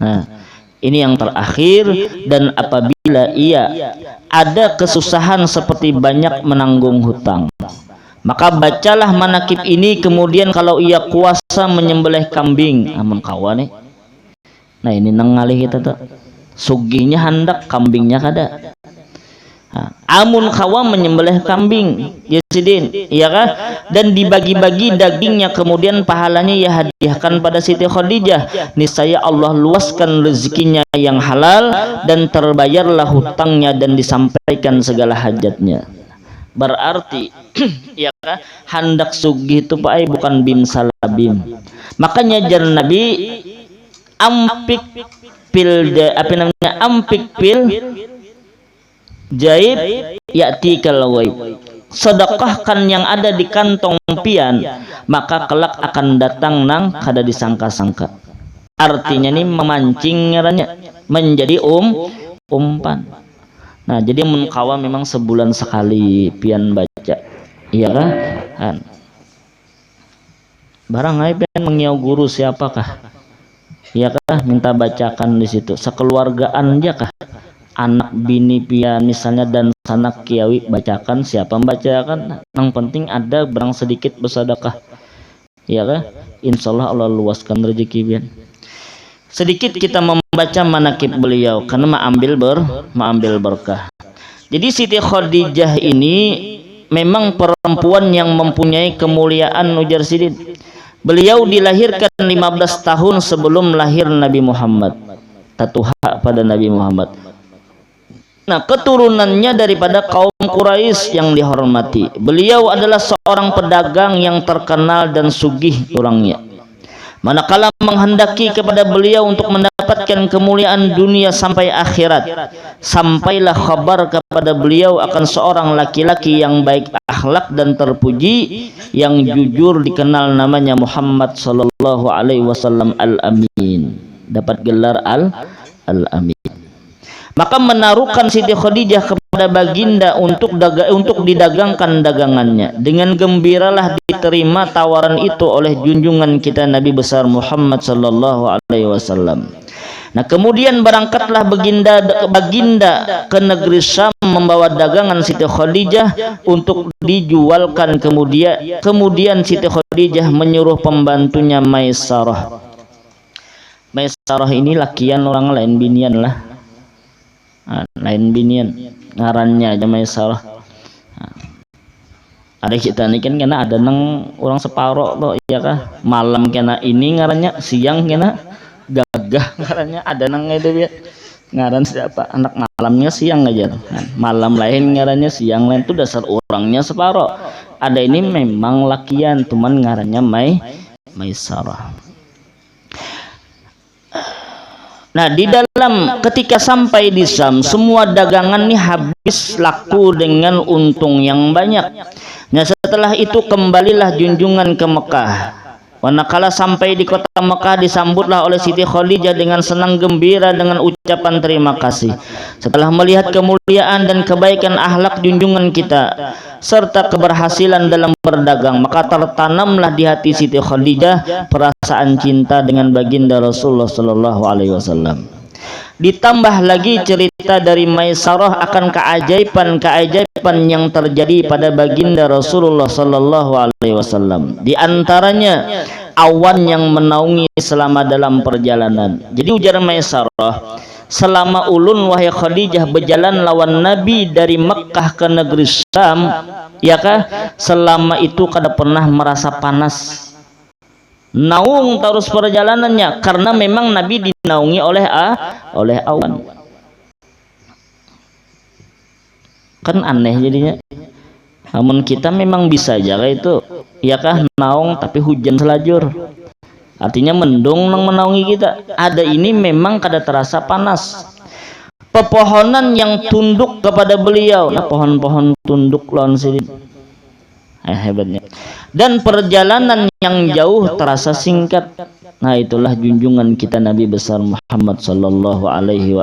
Nah, ini yang terakhir. Dan apabila ia ada kesusahan seperti banyak menanggung hutang, maka bacalah manakib ini. Kemudian kalau ia kuasa menyembelih kambing, amun kawan nih. Nah, ini nang ngalih kita tuh, sugihnya hendak kambingnya kada. Amun kawa menyembelih kambing, ya Sidin, iya kah? Dan dibagi-bagi dagingnya, kemudian pahalanya ia hadiahkan pada Siti Khadijah. Niscaya Allah luaskan rezekinya yang halal dan terbayarlah hutangnya dan disampaikan segala hajatnya. Berarti ya kah? Hendak sugih itu Pak bukan bim salabim. Makanya jar Nabi ampik pil jaib ya'ti kalwaib, sedekahkan yang ada di kantong pian, maka kelak akan datang nang kada disangka-sangka. Artinya ini memancing ngarannya, menjadi umpan. Nah, jadi munkawa memang sebulan sekali pian baca, iya kan? Barang ai pian mengiau guru siapakah, iya kah? Minta bacakan di situ, sekeluargaan aja kah? Anak bini pian misalnya dan sanak kiawi, bacakan, siapa membacakan, yang penting ada berang sedikit bersedekah, ya kan? Insyaallah Allah luaskan rezeki pian. Sedikit kita membaca manakib beliau karena mengambil berkah. Jadi Siti Khadijah ini memang perempuan yang mempunyai kemuliaan, ujar Sidin. Beliau dilahirkan 15 tahun sebelum lahir Nabi Muhammad. tatuha pada Nabi Muhammad. Nah, keturunannya daripada kaum Quraisy yang dihormati. Beliau adalah seorang pedagang yang terkenal dan sugih orangnya. Manakala menghendaki kepada beliau untuk mendapatkan kemuliaan dunia sampai akhirat, sampailah kabar kepada beliau akan seorang laki-laki yang baik akhlak dan terpuji, yang jujur, dikenal namanya Muhammad sallallahu alaihi wasallam Al-Amin. Dapat gelar Al-Amin. Maka menaruhkan Siti Khadijah kepada baginda untuk didagangkan dagangannya. Dengan gembiralah diterima tawaran itu oleh junjungan kita Nabi besar Muhammad sallallahu alaihi wasallam. Nah, kemudian berangkatlah baginda ke negeri Syam membawa dagangan Siti Khadijah untuk dijualkan. Kemudian Siti Khadijah menyuruh pembantunya Maisarah. Maisarah ini lakian orang lain binian lah. Lain binian ngarannya aja Maisarah. Ada kita nih kan kena ada nang orang separoh loh, iya kah? Malam kena ini ngarannya, siang kena gagah ngarannya, ada nang itu ya ngaran siapa anak malamnya siang aja. Malam lain ngarannya, siang lain, itu dasar orangnya separoh. Ada ini memang lakian, cuman ngarannya Maisarah. Nah, di dalam ketika sampai di Syam, semua dagangan ini habis laku dengan untung yang banyak. Nah, setelah itu kembalilah junjungan ke Mekah. Manakala sampai di kota Mekah, disambutlah oleh Siti Khadijah dengan senang gembira dengan ucapan terima kasih. Setelah melihat kemuliaan dan kebaikan akhlak junjungan kita serta keberhasilan dalam berdagang, maka tertanamlah di hati Siti Khadijah perasaan cinta dengan baginda Rasulullah sallallahu alaihi wasallam. Ditambah lagi cerita dari Maisarah akan keajaiban yang terjadi pada baginda Rasulullah sallallahu alaihi wasallam. Di antaranya awan yang menaungi selama dalam perjalanan. Jadi ujar Maisarah, selama ulun wahai Khadijah berjalan lawan Nabi dari Mekkah ke negeri Syam, ya kah? Selama itu kada pernah merasa panas. Naung terus perjalanannya karena memang Nabi dinaungi oleh awan. Kan aneh jadinya. Namun kita memang bisa jaga itu, ya kah, naung tapi hujan selajur. Artinya mendung nang menaungi kita. Ada ini memang kada terasa panas. Pepohonan yang tunduk kepada beliau. Nah, pohon-pohon tunduk lawan sini. Hebatnya. Dan perjalanan yang jauh terasa singkat. Nah, itulah junjungan kita Nabi besar Muhammad sallallahu alaihi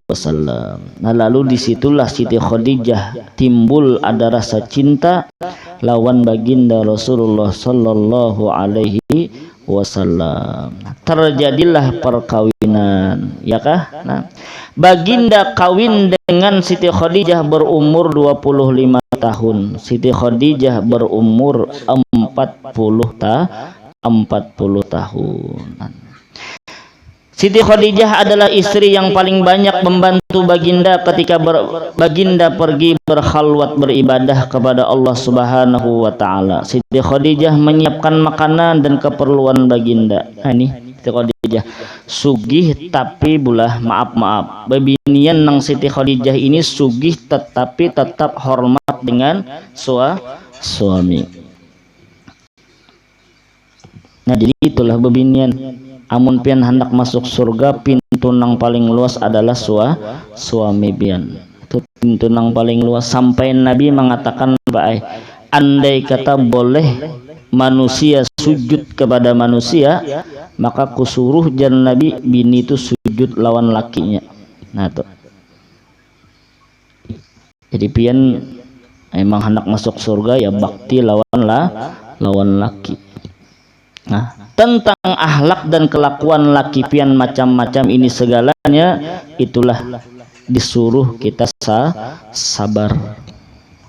wasallam. Nah, lalu disitulah Siti Khadijah timbul ada rasa cinta lawan baginda Rasulullah sallallahu alaihi wasallam. Terjadilah perkawinan, ya kah? Nah, baginda kawin dengan Siti Khadijah berumur 25 tahun. Siti Khadijah berumur 40 tahun. Siti Khadijah adalah istri yang paling banyak membantu baginda ketika baginda pergi berkhalwat beribadah kepada Allah Subhanahu wa taala. Siti Khadijah menyiapkan makanan dan keperluan baginda. Nah, ini Siti Khadijah sugih tapi bulah maaf. Bebinian nang Siti Khadijah ini sugih tetapi tetap hormat dengan suami. Nah, jadi itulah bebinian. Amun pian hendak masuk surga, pintu nang paling luas adalah suami pian. Itu pintu nang paling luas. Sampai Nabi mengatakan, andai kata boleh manusia sujud kepada manusia, maka kusuruh jan Nabi bini itu sujud lawan lakinya. Nah, tuh. Jadi pian emang hendak masuk surga ya bakti lawan laki. Nah, tentang akhlak dan kelakuan laki pian macam-macam ini segalanya, itulah disuruh kita sabar.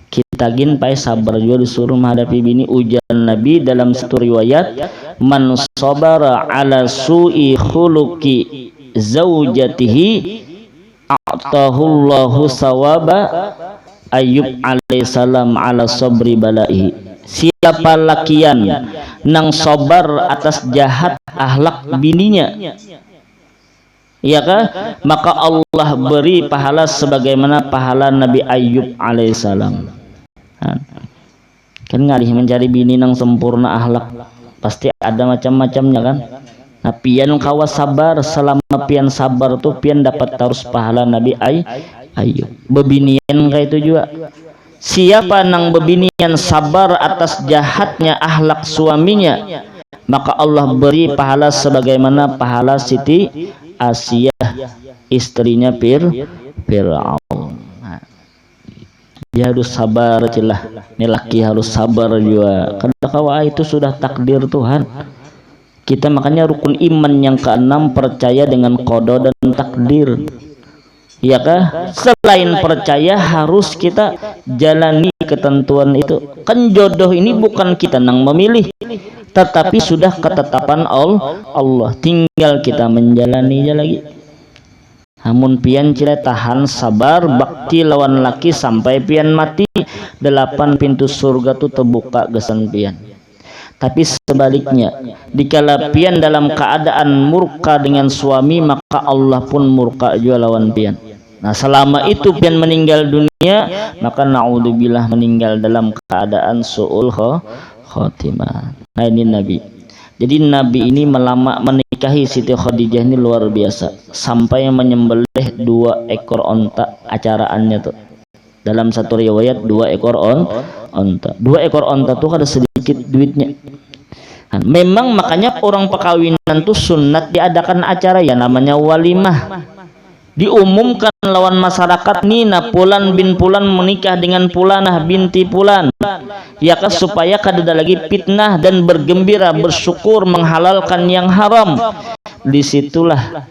Kita gin pai sabar juga disuruh menghadapi bini. Ujar Nabi dalam satu riwayat, man sabara ala su'i khuluqi zaujatihi a'tahullahu sawaba Ayub alaihissalam ala sabri balaihi. Siapa lakian nang sabar atas jahat akhlak bininya, Iya kah? Maka Allah beri pahala sebagaimana pahala Nabi Ayub alaihissalam. Kan ngarih mencari bini nang sempurna akhlak, pasti ada macam-macamnya kan. Nah pian kawa sabar, selama pian sabar tuh pian dapat terus pahala Nabi Ayub. Bebinian kayak itu juga. Siapa nang bebinian sabar atas jahatnya akhlak suaminya, maka Allah beri pahala sebagaimana pahala Siti Asiyah, istrinya Fir'aun. Dia harus sabar celah. Ini laki harus sabar juga. Karena kawa itu sudah takdir Tuhan. Kita makanya rukun iman yang keenam percaya dengan qada dan takdir. Iya kah? Selain percaya harus kita jalani ketentuan itu. Kan jodoh ini bukan kita nang memilih, tetapi sudah ketetapan Allah. Tinggal kita menjalaninya lagi. Namun pian cile tahan sabar bakti lawan laki sampai pian mati, 8 pintu surga tuh terbuka gesan pian. Tapi sebaliknya, dikala pian dalam keadaan murka dengan suami, maka Allah pun murka juga lawan pian. Nah selama itu pian meninggal dunia, maka naudzubillah meninggal dalam keadaan su'ul khotimah. Nah ini Nabi. Jadi Nabi ini menikahi Siti Khadijah ini luar biasa, sampai menyembelih 2 ekor onta acaraannya tuh. Dalam satu riwayat 2 ekor onta. 2 ekor onta tuh ada sedikit duitnya. Nah, memang makanya orang perkawinan tuh sunat diadakan acara ya namanya walimah. Diumumkan lawan masyarakat nina Pulan bin Pulan menikah dengan Pulanah binti Pulan, ya kan, supaya kada lagi fitnah dan bergembira bersyukur menghalalkan yang haram. Disitulah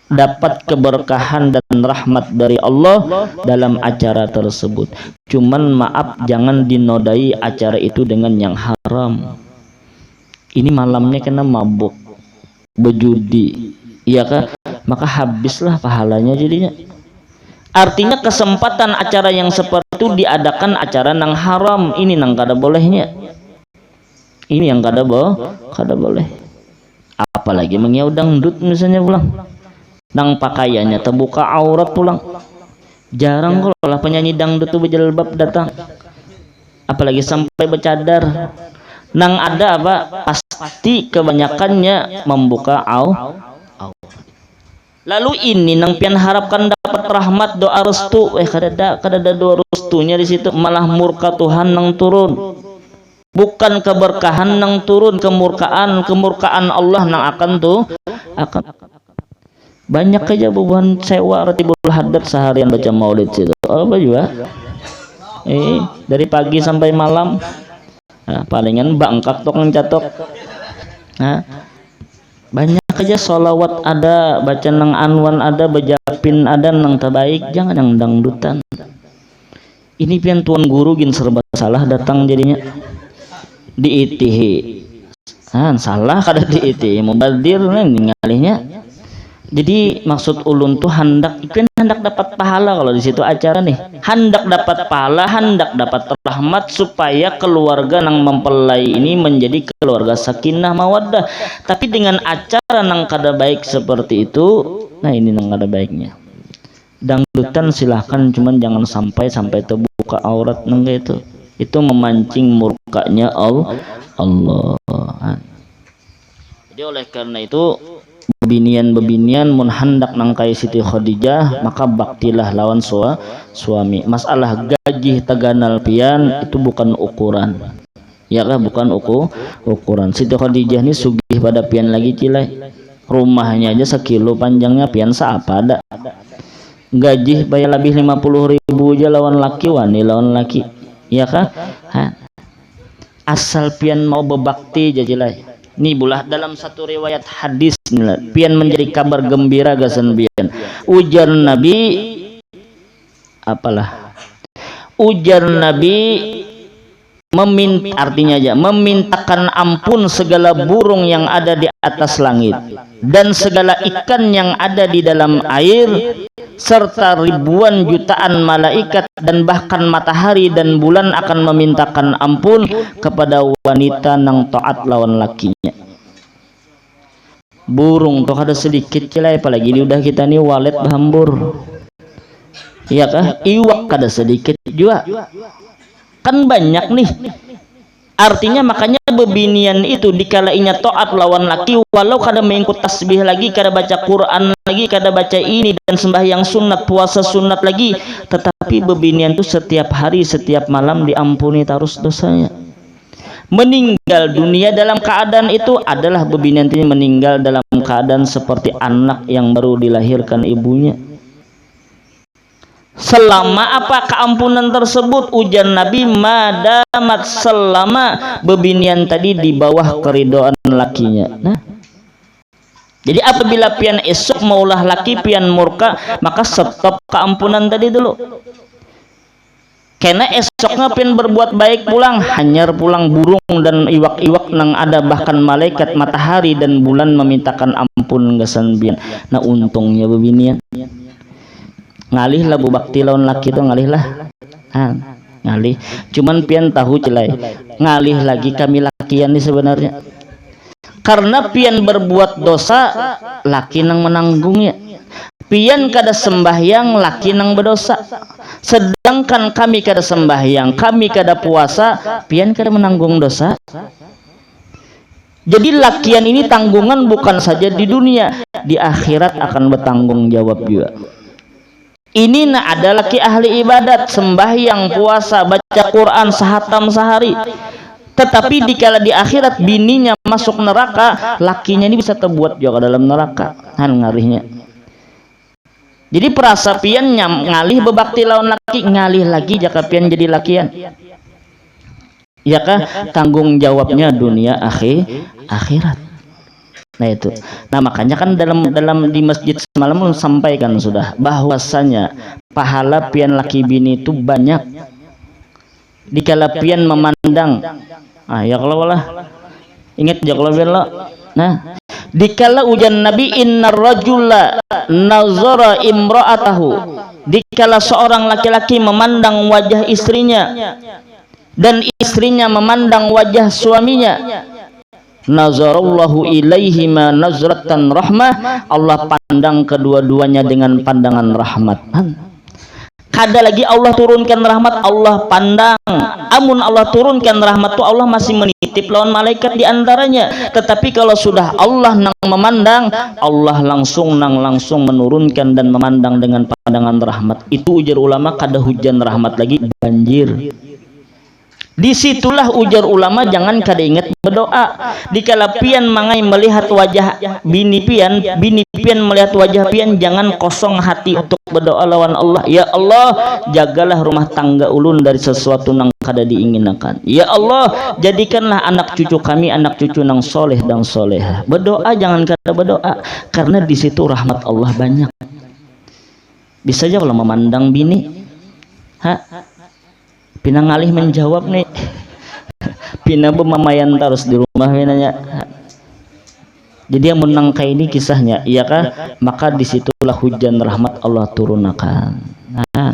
dapat keberkahan dan rahmat dari Allah dalam acara tersebut. Cuman maaf jangan dinodai acara itu dengan yang haram. Ini malamnya kena mabuk, berjudi, iya kan? Maka habislah pahalanya jadinya. Artinya kesempatan acara yang seperti itu diadakan acara nang haram, ini nang kada bolehnya. Ini yang kada boleh. Apalagi mengiau dangdut misalnya pulang. Nang pakaiannya terbuka aurat pulang. Jarang kalau lah penyanyi dangdut tuh berjilbab datang. Apalagi sampai bercadar. Nang ada apa? Pasti kebanyakannya membuka aurat. Lalu ini nang pian harapkan dapat rahmat doa restu, kada ada doa restunya di situ, malah murka Tuhan nang turun. Bukan keberkahan nang turun, kemurkaan Allah nang akan banyak aja beban sewa Ratibul Haddad seharian baca maulid situ. Apa juga? Dari pagi sampai malam. Nah, palingan bangkak tok ngecatok. Nah, banyak aja solawat ada, baca nang anwan ada, bejapin ada, nang terbaik, jangan yang dangdutan. Ini pian tuan guru gin serba salah datang jadinya diitihi. Salah kada diitihi, mubadir ngalihnya. Jadi maksud ulun tuh hendak dapat pahala kalau di situ acara nih. Hendak dapat pahala, hendak dapat rahmat supaya keluarga nang mempelai ini menjadi keluarga sakinah mawaddah. Tapi dengan acara nang kada baik seperti itu, nah ini nang kada baiknya. Dangdutan silahkan, cuman jangan sampai terbuka aurat nang itu. Itu memancing murkanya Allah. Jadi oleh karena itu bebinian mun hendak nangkai Siti Khadijah maka baktilah lawan suami. Masalah gaji taganal pian itu bukan ukuran, ya kan, bukan ukuran. Siti Khadijah ini sugih pada pian lagi cilai, rumahnya aja 1 kilo panjangnya pian seapa ada. Gaji bayar lebih 50.000 aja lawan laki, wani lawan laki, ya kan. Asal pian mau bebakti aja cilai. Ini bulah dalam satu riwayat hadis pian menjadi kabar gembira gasan pian. Ujar Nabi apalah? Ujar Nabi artinya aja memintakan ampun segala burung yang ada di atas langit dan segala ikan yang ada di dalam air serta ribuan jutaan malaikat dan bahkan matahari dan bulan akan memintakan ampun kepada wanita nang taat lawan lakinya. burung toh ada sedikit cilai, apalagi ini udah kita nih walet bahambur, iya kah? Iwak kada sedikit juga, kan banyak nih. Artinya makanya bebinian itu dikala inya taat lawan laki, walau kada mengikut tasbih lagi, kada baca Quran lagi, kada baca ini dan sembahyang sunat, puasa sunat lagi, tetapi bebinian itu setiap hari setiap malam diampuni terus dosanya. Meninggal dunia dalam keadaan itu adalah bebinian itu meninggal dalam keadaan seperti anak yang baru dilahirkan ibunya. Selama apa keampunan tersebut, ujar Nabi, madamat, selama bebinian tadi di bawah keridhaan lakinya. Nah, jadi apabila pian esok maulah laki pian murka, maka stop keampunan tadi dulu. Karena esoknya pian berbuat baik pulang, hanyar pulang burung dan iwak-iwak nang ada, bahkan malaikat, matahari dan bulan memintakan ampun gasan bian. Nah untungnya bebinian ngalih lah bubakti lawan laki itu, ngalih lah ngalih, cuman pian tahu celai ngalih lagi kami lakian ini sebenarnya karena pian berbuat dosa laki nang menanggungnya, pian kada sembahyang laki nang berdosa, sedangkan kami kada sembahyang, kami kada puasa, pian kada menanggung dosa. Jadi lakian ini tanggungan bukan saja di dunia, di akhirat akan bertanggung jawab juga. Ini ada laki ahli ibadat, sembahyang, puasa, baca Quran sehatam sehari, tetapi dikala di akhirat bininya masuk neraka, lakinya ini bisa terbuat juga dalam neraka. Ngarihnya. Jadi perasa pian ngalih bebakti lawan laki, ngalih lagi jaka pian jadi lakian. Ya kah? Tanggung jawabnya dunia akhirat. Nah itu. Nah makanya kan dalam di masjid semalam sampaikan sudah bahwasanya pahala pian laki bini itu banyak. Dikala pian memandang, ya kalau lah ingat ya kalau bela. Nah, dikala ujan Nabi, innar rajula nazara imra'atahu, dikala seorang laki-laki memandang wajah istrinya dan istrinya memandang wajah suaminya, nazarallahu ilaihima nazratan rahmah, Allah pandang kedua-duanya dengan pandangan rahmat. Kada lagi Allah turunkan rahmat, Allah pandang. Amun Allah turunkan rahmat tu Allah masih menitip lawan malaikat di antaranya. Tetapi kalau sudah Allah nang memandang, Allah langsung menurunkan dan memandang dengan pandangan rahmat. Itu ujar ulama, kada hujan rahmat lagi, banjir. Disitulah ujar ulama, jangan kada ingat berdoa. Dikala pian mangai melihat wajah bini pian melihat wajah pian, jangan kosong hati untuk berdoa lawan Allah. Ya Allah, jagalah rumah tangga ulun dari sesuatu nang kada diinginkan. Ya Allah, jadikanlah anak cucu kami anak cucu nang soleh dan soleh. Berdoa jangan kada berdoa, karena di situ rahmat Allah banyak. Bisa aja kalau memandang bini, Pina ngalih menjawab nih, Pina bermamayan terus di rumah pinanya. Jadi yang menangkai ini kisahnya, iya kah? Maka disitulah hujan rahmat Allah turunkan. Nah,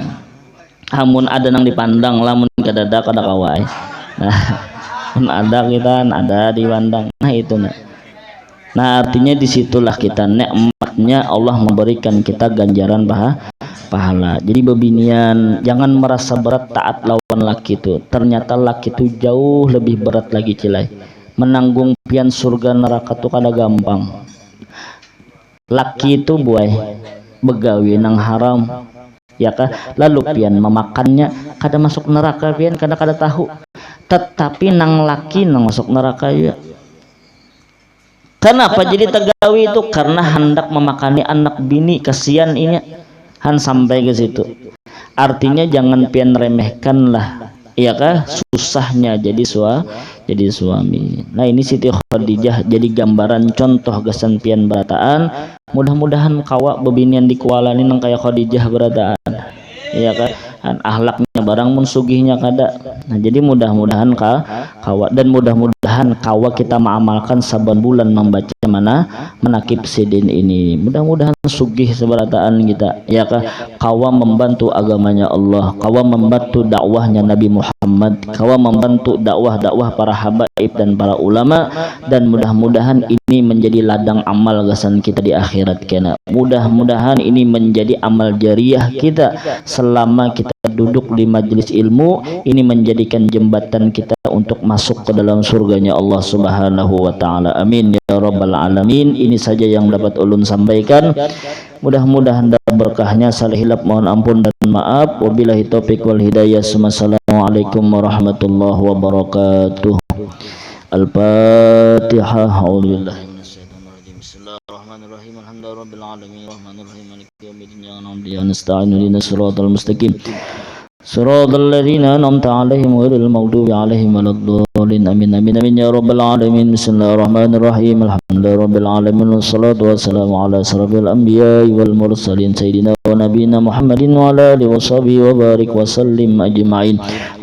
amun ada nang dipandang, lamun kada kawai. Nah, ada kita ada dipandang. Nah itu nah. Nah artinya disitulah kita nikmatnya Allah memberikan kita ganjaran pahala. Jadi bebinian jangan merasa berat taat lawan laki itu. Ternyata laki itu jauh lebih berat lagi cilai. Menanggung pian surga neraka itu kada gampang. Laki itu buai begawi nang haram, ya kah? Lalu pian memakannya kada masuk neraka pian kada tahu. Tetapi nang laki nang masuk neraka ya. Kenapa jadi tegawi itu? Karena hendak memakani anak bini, kasihan ini han sampai ke situ. Artinya jangan pian remehkan lah, iya kah? Susahnya jadi suami. Nah ini Siti Khadijah jadi gambaran contoh gasan pian berataan. Mudah-mudahan kawa bebinian di Kuala ini nang kayak Khadijah berataan, iya kah? ahlaknya barang mun sugihnya kada. Nah jadi mudah-mudahan kawa dan mudah-mudahan kawa kita mengamalkan saban bulan membaca menakib sidin ini. Mudah-mudahan sugih seberataan kita ya kawa membantu agamanya Allah, kawa membantu dakwahnya Nabi Muhammad, kawa membantu dakwah para habaib dan para ulama, dan mudah-mudahan ini menjadi ladang amal gasan kita di akhirat kena. Mudah-mudahan ini menjadi amal jariah kita selama kita duduk di majelis ilmu, ini menjadikan jembatan kita untuk masuk ke dalam surganya Allah Subhanahu wa taala. Amin ya rabbal alamin. Ini saja yang dapat ulun sampaikan. Mudah-mudahan ada berkahnya. Salah hilap mohon ampun dan maaf. Wabillahi taufik wal hidayah. Assalamualaikum warahmatullahi wabarakatuh. Al-Fatihah. A'udzubillahi minasyaitonir rajim. Bismillahirrahmanirrahim. Alhamdulillahirabbil alamin. Rahmanirrahim. Maliki yaumiddin. Ya nasta'inu ihdinas siratal mustaqim. Siratal ladzina an'amta 'alaihim ghairil maghdubi 'alaihim waladdallin. Amin amin amin ya rabbal alamin. Bismillahirrahmanirrahim. Alhamdulillahirabbil alamin. Wassalatu wassalamu ala asrofil anbiya'i wal mursalin sayyidina wa nabiyina Muhammadin wa ala alihi washabihi wa barik wa sallim ajma'in.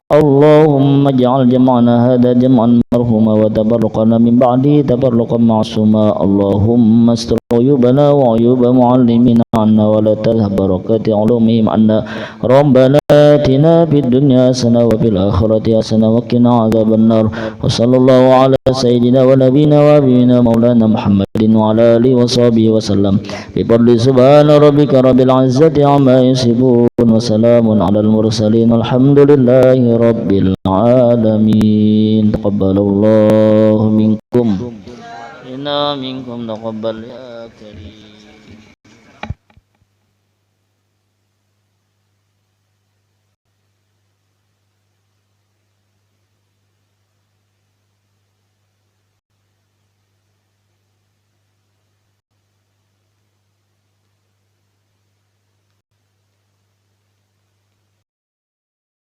Allahumma ij'al jam'ana hadha jam'an marhuma wa tabarraqana min ba'di tabarraqan ma'suma. Allahumma astur uyubana wa uyuba muallimina anna wa la tadhhab barakati ulumihim anna. Rabbana atina fid dunya hasanah wa fil akhirati hasanah wa qina adzaban nar. Wa sallallahu ala sayyidina wa nabiyyina wa habibina maulana Muhammadin wa ala alihi wa sahbihi wa sallam. Bi fadli subhana rabbika rabbil izzati amma yasifun wa salamun alal mursalin alhamdulillahi rabbil alamin. Taqabbalallahu minkum inna minkum taqabbal ya karim.